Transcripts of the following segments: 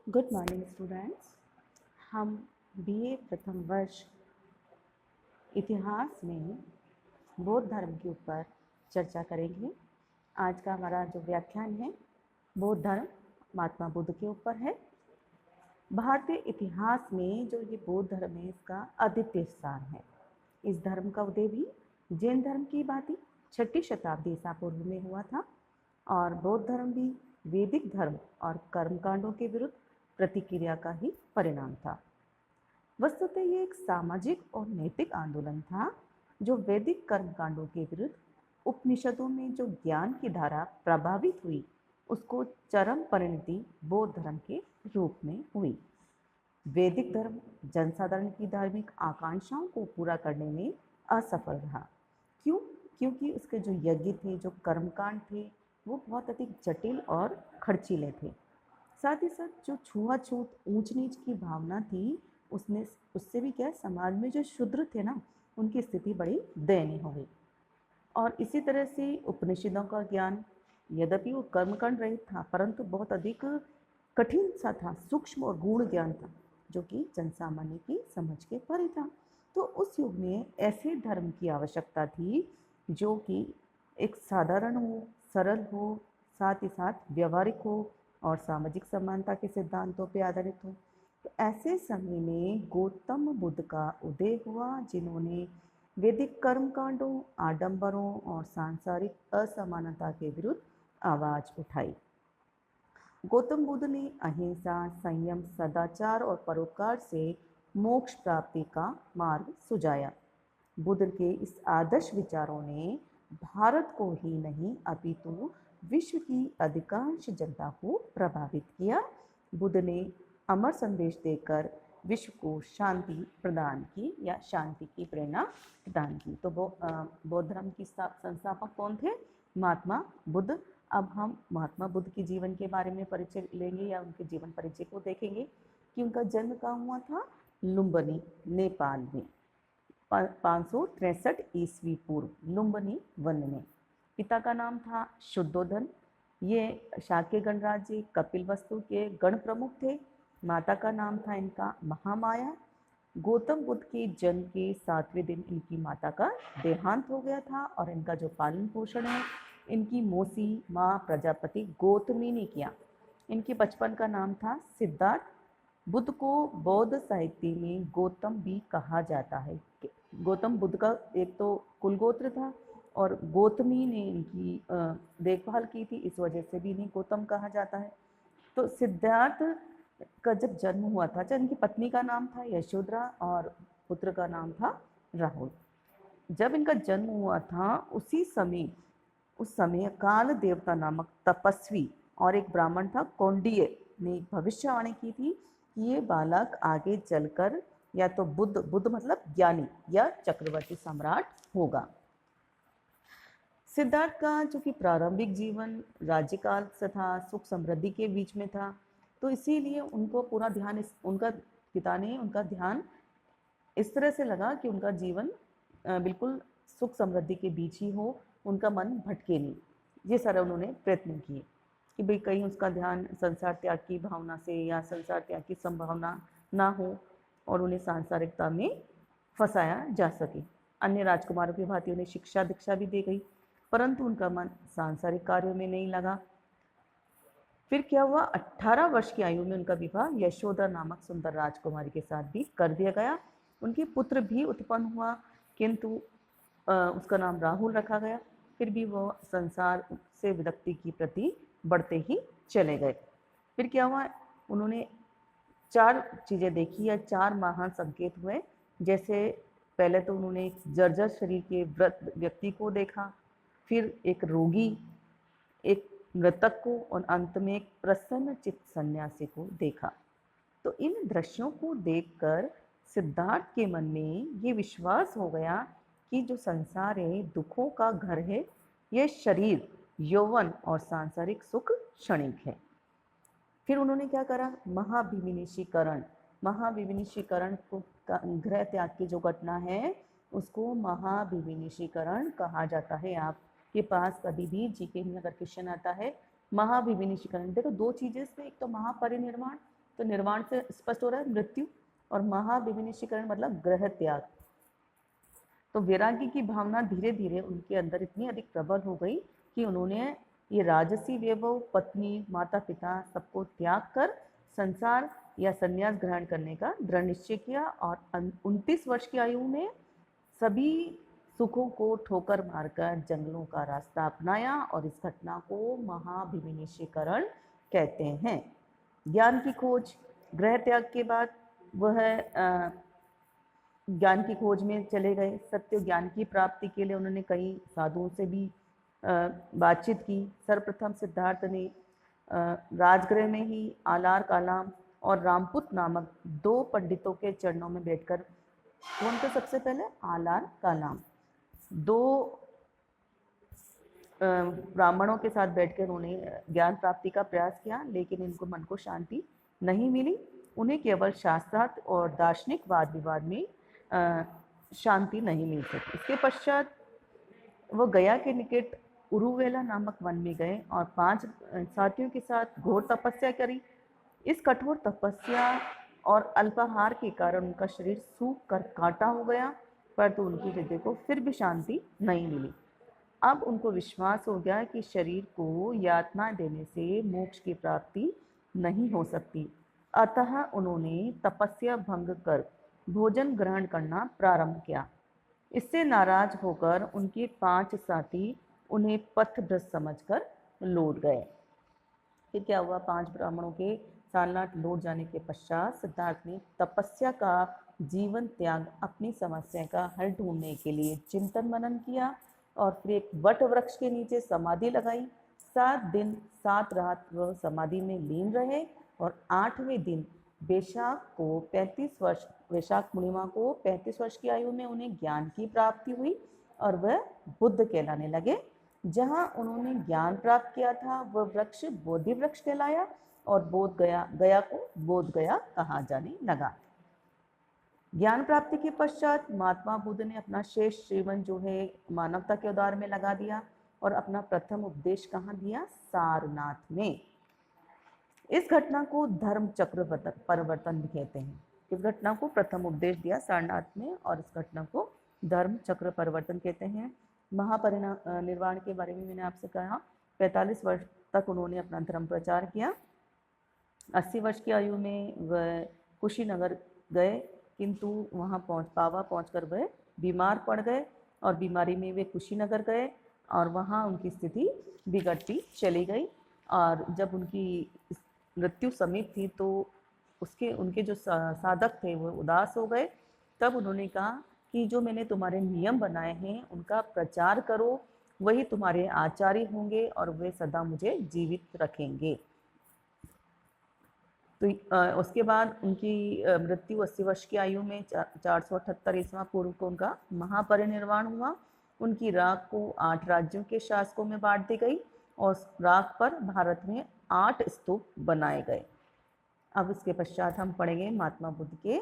Good morning students. हम BA प्रथम वर्ष इतिहास में बौद्ध धर्म के ऊपर चर्चा करेंगे। आज का हमारा जो व्याख्यान है बौद्ध धर्म महात्मा बुद्ध के ऊपर है। भारतीय इतिहास में जो ये बौद्ध धर्म है इसका अद्वितीय स्थान है। इस धर्म का उदय भी जैन धर्म की भांति 6ठी शताब्दी ईसा पूर्व में हुआ था और बौद्ध धर्म भी वैदिक धर्म और कर्मकांडों के विरुद्ध प्रतिक्रिया का ही परिणाम था। वस्तुतः ये एक सामाजिक और नैतिक आंदोलन था जो वैदिक कर्मकांडों के विरुद्ध उपनिषदों में जो ज्ञान की धारा प्रभावित हुई उसको चरम परिणति बौद्ध धर्म के रूप में हुई। वैदिक धर्म जनसाधारण की धार्मिक आकांक्षाओं को पूरा करने में असफल रहा। क्यों? क्योंकि उसके जो यज्ञ थे, जो कर्मकांड थे, वो बहुत अधिक जटिल और खर्चीले थे। साथ ही साथ जो छुआछूत ऊंच नीच की भावना थी उससे भी क्या समाज में जो शूद्र थे ना उनकी स्थिति बड़ी दयनीय हो गई। और इसी तरह से उपनिषदों का ज्ञान यद्यपि वो कर्मकांड रहित था परंतु बहुत अधिक कठिन सा था, सूक्ष्म और गूढ़ ज्ञान था जो कि जनसामान्य की समझ के परे था। तो उस युग में ऐसे धर्म की आवश्यकता थी जो कि एक साधारण हो, सरल हो, साथ ही साथ व्यवहारिक हो और सामाजिक समानता के सिद्धांतों पर आधारित हो। तो ऐसे समय में गौतम बुद्ध का उदय हुआ जिन्होंने वैदिक कर्मकांडों, आडंबरों और सांसारिक असमानता के विरुद्ध आवाज उठाई। गौतम बुद्ध ने अहिंसा, संयम, सदाचार और परोपकार से मोक्ष प्राप्ति का मार्ग सुझाया। बुद्ध के इस आदर्श विचारों ने भारत को ही नहीं अपितु विश्व की अधिकांश जनता को प्रभावित किया। बुद्ध ने अमर संदेश देकर विश्व को शांति प्रदान की या शांति की प्रेरणा प्रदान की। तो बौद्ध धर्म की संस्थापक कौन थे? महात्मा बुद्ध। अब हम महात्मा बुद्ध के जीवन के बारे में परिचय लेंगे या उनके जीवन परिचय को देखेंगे कि उनका जन्म कहाँ हुआ था। लुम्बिनी, नेपाल में 563 ईस्वी पूर्व लुम्बिनी वन में। पिता का नाम था शुद्धोधन। ये शाक्य गणराज्य कपिलवस्तु के गण प्रमुख थे। माता का नाम था इनका महामाया। गौतम बुद्ध के जन्म के 7वें दिन इनकी माता का देहांत हो गया था और इनका जो पालन पोषण है इनकी मौसी माँ प्रजापति गौतमी ने किया। इनके बचपन का नाम था सिद्धार्थ। बुद्ध को बौद्ध साहित्य में गौतम भी कहा जाता है। गौतम बुद्ध का एक तो कुलगोत्र था और गौतमी ने इनकी देखभाल की थी, इस वजह से भी इन्हें गौतम कहा जाता है। तो सिद्धार्थ का जब जन्म हुआ था, जब इनकी पत्नी का नाम था यशोधरा और पुत्र का नाम था राहुल। जब इनका जन्म हुआ था उस समय काल देवता नामक तपस्वी और एक ब्राह्मण था कौंडिन्य ने भविष्यवाणी की थी कि ये बालक आगे चलकर या तो बुद्ध मतलब ज्ञानी या चक्रवर्ती सम्राट होगा। सिद्धार्थ का जो कि प्रारंभिक जीवन राज्यकाल से था, सुख समृद्धि के बीच में था, तो इसीलिए उनको पूरा ध्यान उनका पिता ने उनका ध्यान इस तरह से लगा कि उनका जीवन बिल्कुल सुख समृद्धि के बीच ही हो, उनका मन भटके नहीं। ये सारा उन्होंने प्रयत्न किए कि भाई कहीं उसका ध्यान संसार त्याग की भावना से या संसार त्याग की संभावना ना हो और उन्हें सांसारिकता में फंसाया जा सके। अन्य राजकुमारों की भांति उन्हें शिक्षा दीक्षा भी दी गई परंतु उनका मन सांसारिक कार्यों में नहीं लगा। फिर क्या हुआ, 18 वर्ष की आयु में उनका विवाह यशोधरा नामक सुंदर राजकुमारी के साथ भी कर दिया गया। उनके पुत्र भी उत्पन्न हुआ किंतु उसका नाम राहुल रखा गया। फिर भी वो संसार से विरक्ति की प्रति बढ़ते ही चले गए। फिर क्या हुआ, उन्होंने 4 चीज़ें देखी या 4 महान संकेत हुए। जैसे पहले तो उन्होंने एक जर्जर शरीर के वृद्ध व्यक्ति को देखा, फिर एक रोगी, एक मृतक को और अंत में एक प्रसन्न चित्त सन्यासी को देखा। तो इन दृश्यों को देखकर सिद्धार्थ के मन में ये विश्वास हो गया कि जो संसार है दुखों का घर है, यह शरीर, यौवन और सांसारिक सुख क्षणिक है। फिर उन्होंने क्या करा, महाविनिशीकरण को गृह त्याग की जो घटना है उसको महाविनिशीकरण कहा जाता है। आपके पास कभी भी जीके में अगर क्वेश्चन आता है महाविनिशीकरण, देखो 2 चीजें इसमें, एक तो महापरिनिर्वाण तो निर्वाण से स्पष्ट हो रहा है मृत्यु, और महाविनिशीकरण मतलब गृह त्याग। तो वैराग्य की भावना धीरे धीरे उनके अंदर इतनी अधिक प्रबल हो गई कि उन्होंने ये राजसी वैभव, पत्नी, माता पिता सबको त्याग कर संसार या संन्यास ग्रहण करने का दृढ़ निश्चय किया, और 29 वर्ष की आयु में सभी सुखों को ठोकर मारकर जंगलों का रास्ता अपनाया, और इस घटना को महाविनिशीकरण कहते हैं। ज्ञान की खोज, गृह त्याग के बाद वह ज्ञान की खोज में चले गए। सत्य ज्ञान की प्राप्ति के लिए उन्होंने कई साधुओं से भी बातचीत की। सर्वप्रथम सिद्धार्थ ने राजगृह में ही आलार कालाम और रामपुत नामक 2 पंडितों के चरणों में बैठकर, कौन थे सबसे पहले? आलार कालाम, 2 ब्राह्मणों के साथ बैठकर उन्हें ज्ञान प्राप्ति का प्रयास किया, लेकिन इनको मन को शांति नहीं मिली। उन्हें केवल शास्त्रार्थ और दार्शनिक वाद विवाद में शांति नहीं मिल सकी। इसके पश्चात वो गया के निकट उरुवेला नामक वन में गए और 5 साथियों के साथ घोर तपस्या करी। इस कठोर तपस्या और अल्पाहार के कारण उनका शरीर सूख कर कांटा हो गया, परंतु उनकी हृदय को फिर भी शांति नहीं मिली। अब उनको विश्वास हो गया कि शरीर को यातना देने से मोक्ष की प्राप्ति नहीं हो सकती। अतः उन्होंने तपस्या भंग कर भोजन ग्रहण करना प्रारंभ किया। इससे नाराज होकर उनके 5 साथी उन्हें पथभ्रष्ट समझकर लौट गए। फिर क्या हुआ? 5 ब्राह्मणों के सारनाथ लौट जाने के पश्चात सिद्धार्थ ने तपस्या का जीवन त्याग अपनी समस्या का हल ढूंढने के लिए चिंतन मनन किया, और फिर एक वट वृक्ष के नीचे समाधि लगाई। 7 दिन 7 रात वह समाधि में लीन रहे, और 8वें दिन वैशाख पूर्णिमा को 35 वर्ष की आयु में उन्हें ज्ञान की प्राप्ति हुई, और वह बुद्ध कहलाने लगे। जहाँ उन्होंने ज्ञान प्राप्त किया था वह वृक्ष बोधि वृक्ष कहलाया, और गया को बोध गया कहा जाने लगा। ज्ञान प्राप्ति के पश्चात महात्मा बुद्ध ने अपना शेष जीवन जो है मानवता के उद्धार में लगा दिया, और अपना प्रथम उपदेश कहाँ दिया? सारनाथ में। इस घटना को धर्म चक्र परिवर्तन भी कहते हैं। इस घटना को प्रथम उपदेश दिया सारनाथ में, और इस घटना को धर्म चक्र परिवर्तन कहते हैं। महापरिनिर्वाण के बारे में मैंने आपसे कहा, 45 वर्ष तक उन्होंने अपना धर्म प्रचार किया। 80 वर्ष की आयु में वह कुशीनगर गए, किंतु वहाँ पहुँचकर वह बीमार पड़ गए, और बीमारी में वे कुशीनगर गए, और वहाँ उनकी स्थिति बिगड़ती चली गई। और जब उनकी मृत्यु समीप थी तो उनके जो साधक थे वो उदास हो गए। तब उन्होंने कहा कि जो मैंने तुम्हारे नियम बनाए हैं उनका प्रचार करो, वही तुम्हारे आचार्य होंगे और वे सदा मुझे जीवित रखेंगे। तो उसके बाद उनकी मृत्यु 80 वर्ष की आयु में 478 ईस्वी पूर्व को उनका महापरिनिर्वाण हुआ। उनकी राख को 8 राज्यों के शासकों में बांट दी गई, और राख पर भारत में 8 स्तूप बनाए गए। अब इसके पश्चात हम पढ़ेंगे महात्मा बुद्ध के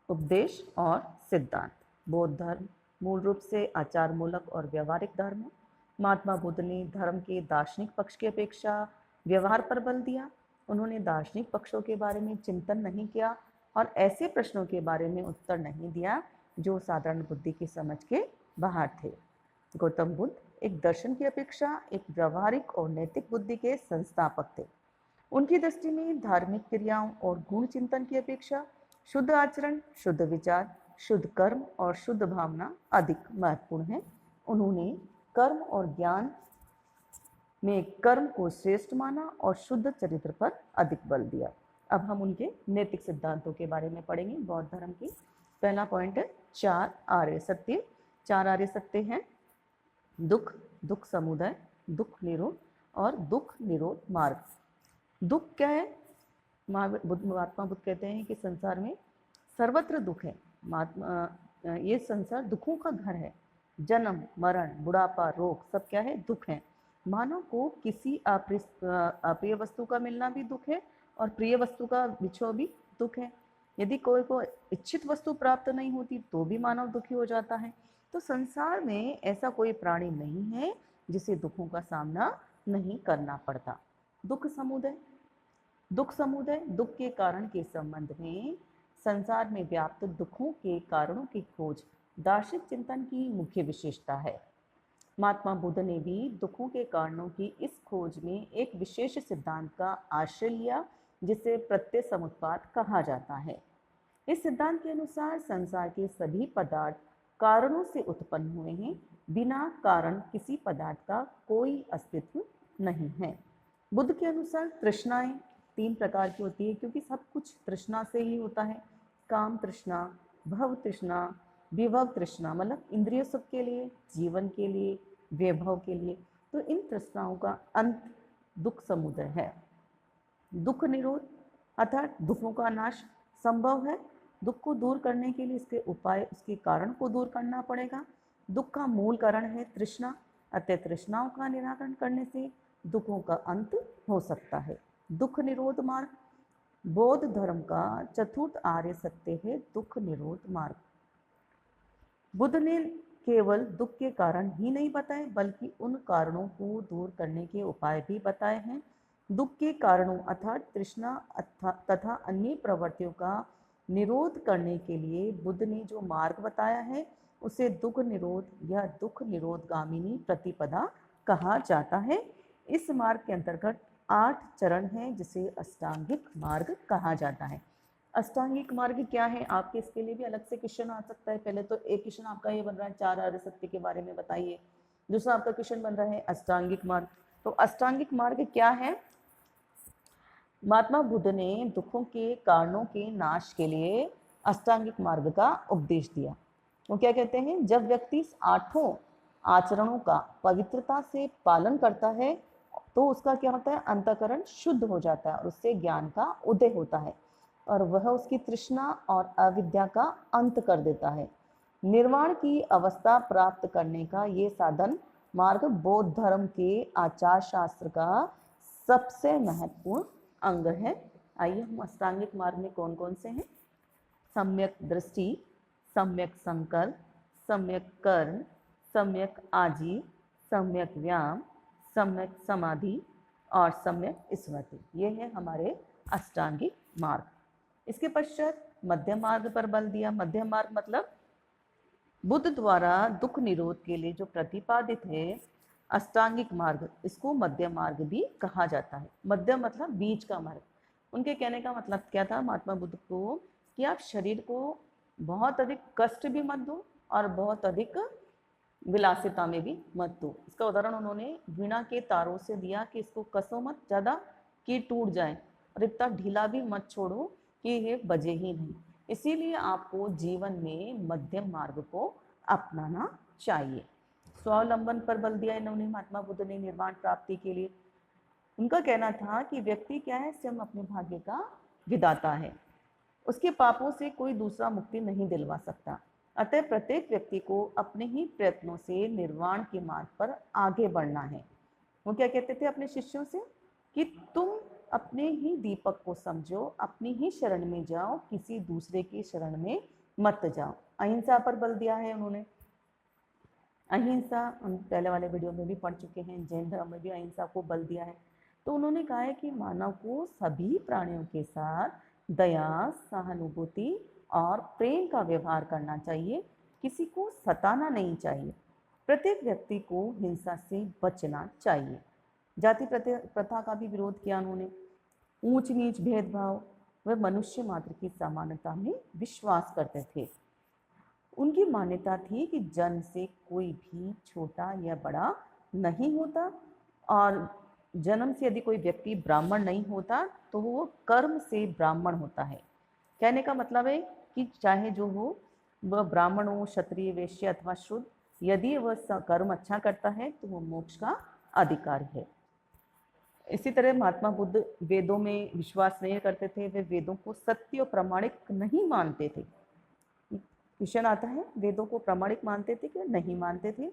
उपदेश और सिद्धांत। बौद्ध धर्म मूल रूप से आचार मूलक और व्यवहारिक धर्म है। महात्मा बुद्ध ने धर्म के दार्शनिक पक्ष की अपेक्षा व्यवहार पर बल दिया। उन्होंने दार्शनिक पक्षों के बारे में चिंतन नहीं किया और ऐसे प्रश्नों के बारे में उत्तर नहीं दिया जो साधारण बुद्धि की समझ के बाहर थे। गौतम बुद्ध एक दर्शन की अपेक्षा एक व्यवहारिक और नैतिक बुद्धि के संस्थापक थे। उनकी दृष्टि में धार्मिक क्रियाओं और गुण चिंतन की अपेक्षा शुद्ध आचरण, शुद्ध विचार, शुद्ध कर्म और शुद्ध भावना अधिक महत्वपूर्ण है। उन्होंने कर्म और ज्ञान में कर्म को श्रेष्ठ माना और शुद्ध चरित्र पर अधिक बल दिया। अब हम उनके नैतिक सिद्धांतों के बारे में पढ़ेंगे बौद्ध धर्म की। पहला पॉइंट है 4 आर्य सत्य। 4 आर्य सत्य हैं दुख, दुख समुदय, दुख निरोध और दुख निरोध मार्ग। दुख क्या है? महात्मा बुद्ध कहते हैं कि संसार में सर्वत्र दुख है। ये संसार दुखों का घर है। जन्म, मरण, बुढ़ापा, रोग सब क्या है? दुख है। मानव को किसी अप्रिय वस्तु का मिलना भी दुख है और प्रिय वस्तु का बिछोह भी दुख है। यदि कोई को इच्छित वस्तु प्राप्त नहीं होती तो भी मानव दुखी हो जाता है। तो संसार में ऐसा कोई प्राणी नहीं है जिसे दुखों का सामना नहीं करना पड़ता। दुख समुदय, दुख समुदय दुख के कारण के संबंध में संसार में व्याप्त दुखों के कारणों की खोज दार्शनिक चिंतन की मुख्य विशेषता है। महात्मा बुद्ध ने भी दुखों के कारणों की इस खोज में एक विशेष सिद्धांत का आश्रय लिया, जिसे प्रत्यय समुत्पाद कहा जाता है। इस सिद्धांत के अनुसार संसार के सभी पदार्थ कारणों से उत्पन्न हुए हैं, बिना कारण किसी पदार्थ का कोई अस्तित्व नहीं है। बुद्ध के अनुसार तृष्णाएं 3 प्रकार की होती है, क्योंकि सब कुछ तृष्णा से ही होता है। काम तृष्णा, भव तृष्णा, विभव तृष्णा, मतलब इंद्रिय सुख के लिए, जीवन के लिए, वैभव के लिए। तो इन तृष्णाओं का अंत दुख समुदय है। दुख निरोध अर्थात दुखों का नाश संभव है। दुख को दूर करने के लिए इसके उपाय, उसके कारण को दूर करना पड़ेगा। दुख का मूल कारण है तृष्णा, अतः तृष्णाओं का निराकरण करने से दुखों का अंत हो सकता है। दुख निरोध मार्ग बौद्ध धर्म का चतुर्थ आर्य सत्य है दुख निरोध मार्ग। बुद्ध ने केवल दुख के कारण ही नहीं बताए, बल्कि उन कारणों को दूर करने के उपाय भी बताए हैं। दुख के कारणों अर्थात तृष्णा तथा अन्य प्रवृत्तियों का निरोध करने के लिए बुद्ध ने जो मार्ग बताया है, उसे दुख निरोध या दुख निरोधगामिनी प्रतिपदा कहा जाता है। इस मार्ग के अंतर्गत 8 चरण हैं, जिसे अष्टांगिक मार्ग कहा जाता है। अष्टांगिक मार्ग क्या है, आपके इसके लिए भी अलग से क्वेश्चन आ सकता है। पहले तो एक क्वेश्चन आपका ये बन रहा है 4 आर्य सत्य के बारे में बताइए। दूसरा आपका क्वेश्चन बन रहा है अष्टांगिक मार्ग। तो अष्टांगिक मार्ग क्या है? महात्मा बुद्ध ने दुखों के कारणों के नाश के लिए अष्टांगिक मार्ग का उपदेश दिया। वो क्या कहते हैं? जब व्यक्ति इस 8 आचरणों का पवित्रता से पालन करता है तो उसका क्या होता है? अंतःकरण शुद्ध हो जाता है और उससे ज्ञान का उदय होता है और वह उसकी तृष्णा और अविद्या का अंत कर देता है। निर्वाण की अवस्था प्राप्त करने का ये साधन मार्ग बौद्ध धर्म के आचार शास्त्र का सबसे महत्वपूर्ण अंग है। आइए हम अष्टांगिक मार्ग में कौन कौन से हैं? सम्यक दृष्टि, सम्यक संकल्प, सम्यक कर्ण, सम्यक आजीव, सम्यक व्यायाम, सम्यक समाधि और सम्यक स्मृति। ये है हमारे अष्टांगिक मार्ग। इसके पश्चात मध्य मार्ग पर बल दिया। मध्य मार्ग मतलब बुद्ध द्वारा दुख निरोध के लिए जो प्रतिपादित है अष्टांगिक मार्ग, इसको मध्य मार्ग भी कहा जाता है। मध्य मतलब बीच का मार्ग। उनके कहने का मतलब क्या था महात्मा बुद्ध को, कि आप शरीर को बहुत अधिक कष्ट भी मत दो और बहुत अधिक विलासिता में भी मत दो। इसका उदाहरण उन्होंने वीणा के तारों से दिया कि इसको कसो मत ज़्यादा कि टूट जाए, और इतना ढीला भी मत छोड़ो कि ये बजे ही नहीं। इसीलिए आपको जीवन में मध्यम मार्ग को अपनाना चाहिए। स्वावलंबन पर बल दिया इन्होंने महात्मा बुद्ध ने निर्वाण प्राप्ति के लिए। उनका कहना था कि व्यक्ति क्या है? स्वयं अपने भाग्य का विधाता है। उसके पापों से कोई दूसरा मुक्ति नहीं दिलवा सकता। अतः प्रत्येक व्यक्ति को अपने ही प्रयत्नों से निर्वाण के मार्ग पर आगे बढ़ना है। वो क्या कहते थे अपने शिष्यों से कि तुम अपने ही दीपक को समझो, अपनी ही शरण में जाओ, किसी दूसरे की शरण में मत जाओ। अहिंसा पर बल दिया है उन्होंने। अहिंसा हम पहले वाले वीडियो में भी पढ़ चुके हैं। जैन धर्म में भी अहिंसा को बल दिया है। तो उन्होंने कहा है कि मानव को सभी प्राणियों के साथ दया, सहानुभूति और प्रेम का व्यवहार करना चाहिए। किसी को सताना नहीं चाहिए। प्रत्येक व्यक्ति को हिंसा से बचना चाहिए। जाति प्रथा का भी विरोध किया उन्होंने। ऊंच नीच भेदभाव, वह मनुष्य मात्र की समानता में विश्वास करते थे। उनकी मान्यता थी कि जन्म से कोई भी छोटा या बड़ा नहीं होता, और जन्म से यदि कोई व्यक्ति ब्राह्मण नहीं होता तो वो कर्म से ब्राह्मण होता है। कहने का मतलब है कि चाहे जो हो, वह ब्राह्मण हो, क्षत्रिय, वैश्य अथवा शूद्र, यदि वह कर्म अच्छा करता है तो वह मोक्ष का अधिकारी है। इसी तरह महात्मा बुद्ध वेदों में विश्वास नहीं करते थे। वे वेदों को सत्य और प्रामाणिक नहीं मानते थे। क्वेश्चन आता है, वेदों को प्रामाणिक मानते थे कि नहीं मानते थे?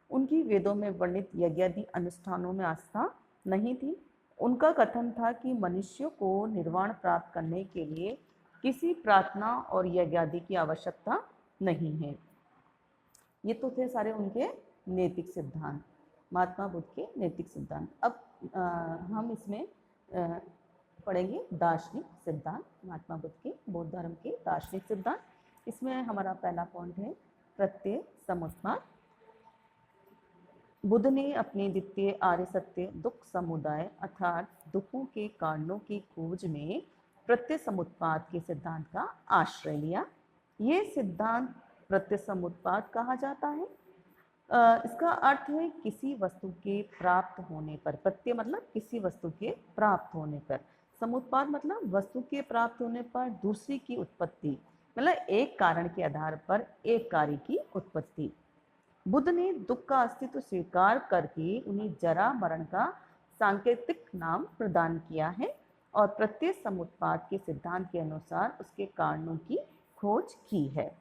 उनकी वेदों में वर्णित यज्ञादि अनुष्ठानों में आस्था नहीं थी। उनका कथन था कि मनुष्य को निर्वाण प्राप्त करने के लिए किसी प्रार्थना और यज्ञादि की आवश्यकता नहीं है। ये तो थे सारे उनके नैतिक सिद्धांत, महात्मा बुद्ध के नैतिक सिद्धांत। अब हम इसमें पढ़ेंगे दार्शनिक सिद्धांत, महात्मा बुद्ध के बौद्ध धर्म के दार्शनिक सिद्धांत। इसमें हमारा पहला पॉइंट है प्रत्यय समुत्पाद। बुद्ध ने अपने द्वितीय आर्य सत्य दुख समुदाय अर्थात दुखों के कारणों की खोज में प्रत्यय समुत्पाद के सिद्धांत का आश्रय लिया। ये सिद्धांत प्रत्यय समुत्पाद कहा जाता है। इसका अर्थ है किसी वस्तु के प्राप्त होने पर, प्रत्यय मतलब किसी वस्तु के प्राप्त होने पर, समुत्पाद मतलब वस्तु के प्राप्त होने पर दूसरी की उत्पत्ति, मतलब एक कारण के आधार पर एक कार्य की उत्पत्ति। बुद्ध ने दुख का अस्तित्व स्वीकार करके उन्हें जरा मरण का सांकेतिक नाम प्रदान किया है और प्रत्यय समुत्पाद के सिद्धांत के अनुसार उसके कारणों की खोज की है।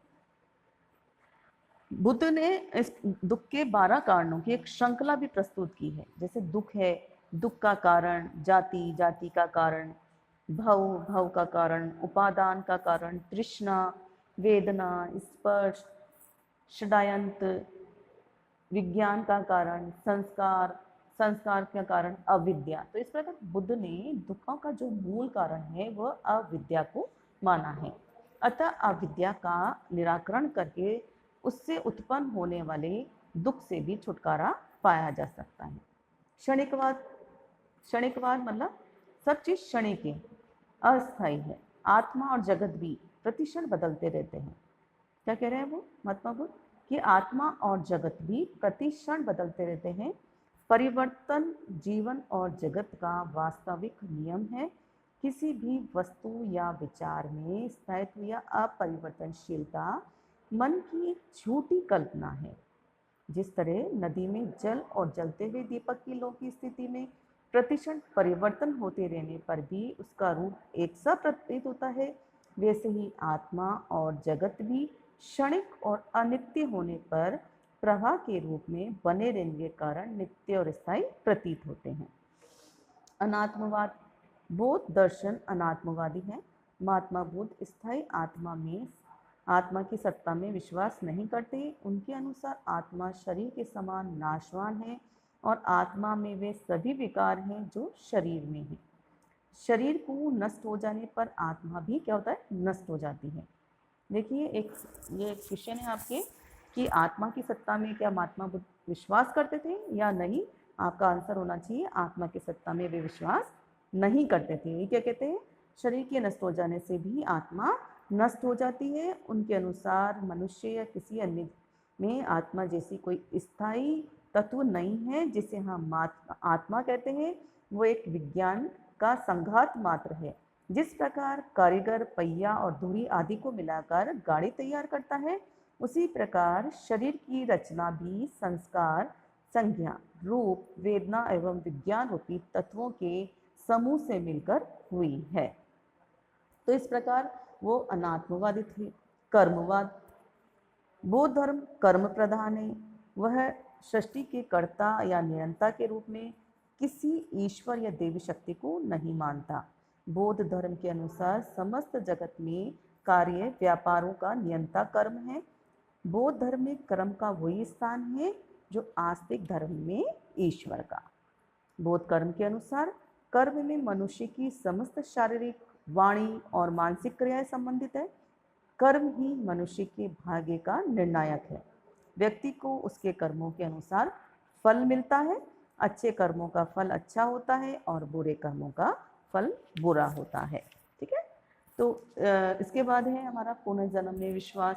बुद्ध ने इस दुख के 12 कारणों की एक श्रृंखला भी प्रस्तुत की है। जैसे दुख है, दुख का कारण जाति, जाति का कारण भव, भव का कारण उपादान का कारण तृष्णा, वेदना, स्पर्श, षड्यंत्र, विज्ञान का कारण संस्कार, संस्कार का कारण अविद्या। तो इस प्रकार बुद्ध ने दुखों का जो मूल कारण है वह अविद्या को माना है। अतः अविद्या का निराकरण करके उससे उत्पन्न होने वाले दुख से भी छुटकारा पाया जा सकता है। क्षणिकवाद, क्षणिकवाद मतलब सब चीज क्षणिक है, अस्थायी है। आत्मा और जगत भी प्रतिक्षण बदलते रहते हैं। क्या कह रहे हैं वो महात्मा बुद्ध कि आत्मा और जगत भी प्रतिक्षण बदलते रहते हैं। परिवर्तन जीवन और जगत का वास्तविक नियम है। किसी भी वस्तु या विचार में स्थायित्व या अपरिवर्तनशीलता मन की एक झूठी कल्पना है। जिस तरह नदी में जल और जलते हुए दीपक की लौ की स्थिति में प्रतिक्षण परिवर्तन होते रहने पर भी उसका रूप एक सा प्रतीत होता है, वैसे ही आत्मा और जगत भी क्षणिक और अनित्य होने पर प्रवाह के रूप में बने रहने के कारण नित्य और स्थायी प्रतीत होते हैं। अनात्मवाद, बौद्ध दर्शन अनात्मवादी है। महात्मा बुद्ध स्थायी आत्मा की सत्ता में विश्वास नहीं करते। उनके अनुसार आत्मा शरीर के समान नाशवान है और आत्मा में वे सभी विकार हैं जो शरीर में हैं। शरीर को नष्ट हो जाने पर आत्मा भी क्या होता है, नष्ट हो जाती है। देखिए ये क्वेश्चन है आपके कि आत्मा की सत्ता में क्या महात्मा बुद्ध विश्वास करते थे या नहीं। आपका आंसर होना चाहिए आत्मा की सत्ता में वे विश्वास नहीं करते थे। ये क्या कहते हैं, शरीर के नष्ट हो जाने से भी आत्मा नष्ट हो जाती है। उनके अनुसार मनुष्य या किसी अन्य में आत्मा जैसी कोई स्थायी तत्व नहीं है जिसे हम आत्मा कहते हैं। वो एक विज्ञान का संघात मात्र है। जिस प्रकार कारीगर पहिया और धुरी आदि को मिलाकर गाड़ी तैयार करता है, उसी प्रकार शरीर की रचना भी संस्कार, संज्ञा, रूप, वेदना एवं विज्ञान रूपी तत्वों के समूह से मिलकर हुई है। तो इस प्रकार वो अनात्मवादी थे। कर्मवाद, बौद्ध धर्म कर्म प्रधान है। वह सृष्टि के कर्ता या नियंता के रूप में किसी ईश्वर या देवी शक्ति को नहीं मानता। बौद्ध धर्म के अनुसार समस्त जगत में कार्य व्यापारों का नियंता कर्म है। बौद्ध धर्म में कर्म का वही स्थान है जो आस्तिक धर्म में ईश्वर का। बौद्ध कर्म के अनुसार कर्म में मनुष्य की समस्त शारीरिक, वाणी और मानसिक क्रियाएं संबंधित है। कर्म ही मनुष्य के भाग्य का निर्णायक है। व्यक्ति को उसके कर्मों के अनुसार फल मिलता है। अच्छे कर्मों का फल अच्छा होता है और बुरे कर्मों का फल बुरा होता है। ठीक है, तो इसके बाद है हमारा पुनर्जन्म में विश्वास।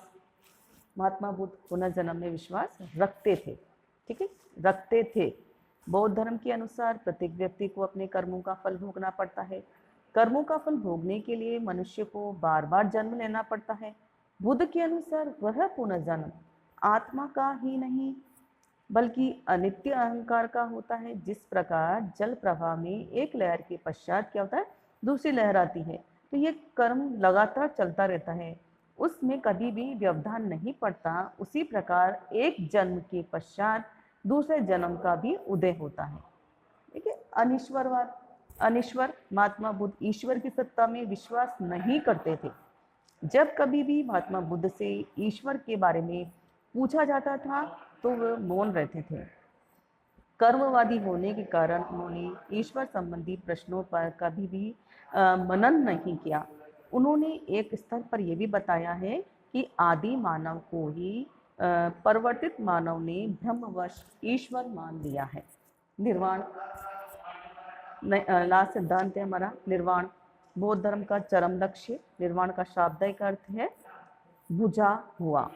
महात्मा बुद्ध पुनर्जन्म में विश्वास रखते थे। ठीक है, रखते थे। बौद्ध धर्म के अनुसार प्रत्येक व्यक्ति को अपने कर्मों का फल भोगना पड़ता है। कर्मों का फल भोगने के लिए मनुष्य को बार बार जन्म लेना पड़ता है। बुद्ध के अनुसार वह पुनर्जन्म आत्मा का ही नहीं बल्कि अनित्य अहंकार का होता है। जिस प्रकार जल प्रवाह में एक लहर के पश्चात क्या होता है, दूसरी लहर आती है, तो ये कर्म लगातार चलता रहता है, उसमें कभी भी व्यवधान नहीं पड़ता। उसी प्रकार एक जन्म के पश्चात दूसरे जन्म का भी उदय होता है। ठीक है, अनिश्वरवाद, अनिश्वर, महात्मा बुद्ध ईश्वर की सत्ता में विश्वास नहीं करते थे। जब कभी भी महात्मा बुद्ध से ईश्वर के बारे में पूछा जाता था तो वह मौन रहते थे। कर्मवादी होने के कारण उन्होंने ईश्वर संबंधी प्रश्नों पर कभी भी मनन नहीं किया। उन्होंने एक स्तर पर यह भी बताया है कि आदि मानव को ही परिवर्तित मानव ने ब्रह्मवश ईश्वर मान लिया है। निर्वाण लास्ट सिद्धांत है हमारा निर्वाण। बौद्ध धर्म का चरम लक्ष्य। निर्वाण का शाब्दिक अर्थ है बुझा हुआ।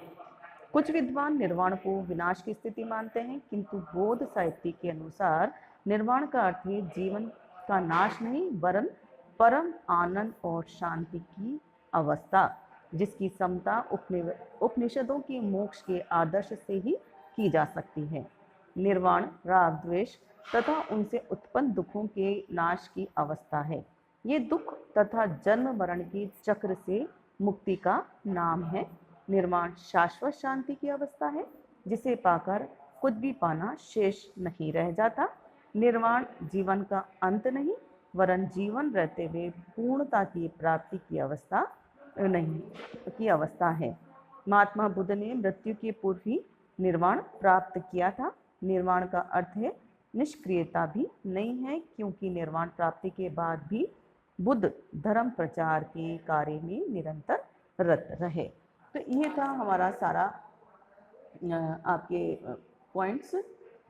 कुछ विद्वान निर्वाण को विनाश की स्थिति मानते हैं, किंतु बौद्ध साहित्य के अनुसार निर्वाण का अर्थ है जीवन का नाश नहीं, वरन परम आनंद और शांति की अवस्था, जिसकी समता उपनिषदों के मोक्ष के आदर्श से ही की जा सकती है। निर्वाण राग द्वेष तथा उनसे उत्पन्न दुखों के नाश की अवस्था है। ये दुख तथा जन्म मरण के चक्र से मुक्ति का नाम है। निर्वाण शाश्वत शांति की अवस्था है, जिसे पाकर कुछ भी पाना शेष नहीं रह जाता। निर्वाण जीवन का अंत नहीं, वरन जीवन रहते हुए पूर्णता की प्राप्ति की अवस्था है। महात्मा बुद्ध ने मृत्यु के पूर्व ही निर्वाण प्राप्त किया था। निर्वाण का अर्थ है निष्क्रियता भी नहीं है, क्योंकि निर्वाण प्राप्ति के बाद भी बुद्ध धर्म प्रचार के कार्य में निरंतर रत रहे। तो ये था हमारा सारा आपके पॉइंट्स,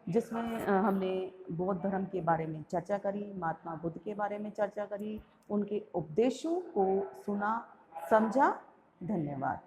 जिसमें हमने बौद्ध धर्म के बारे में चर्चा करी, महात्मा बुद्ध के बारे में चर्चा करी, उनके उपदेशों को सुना, समझा। धन्यवाद।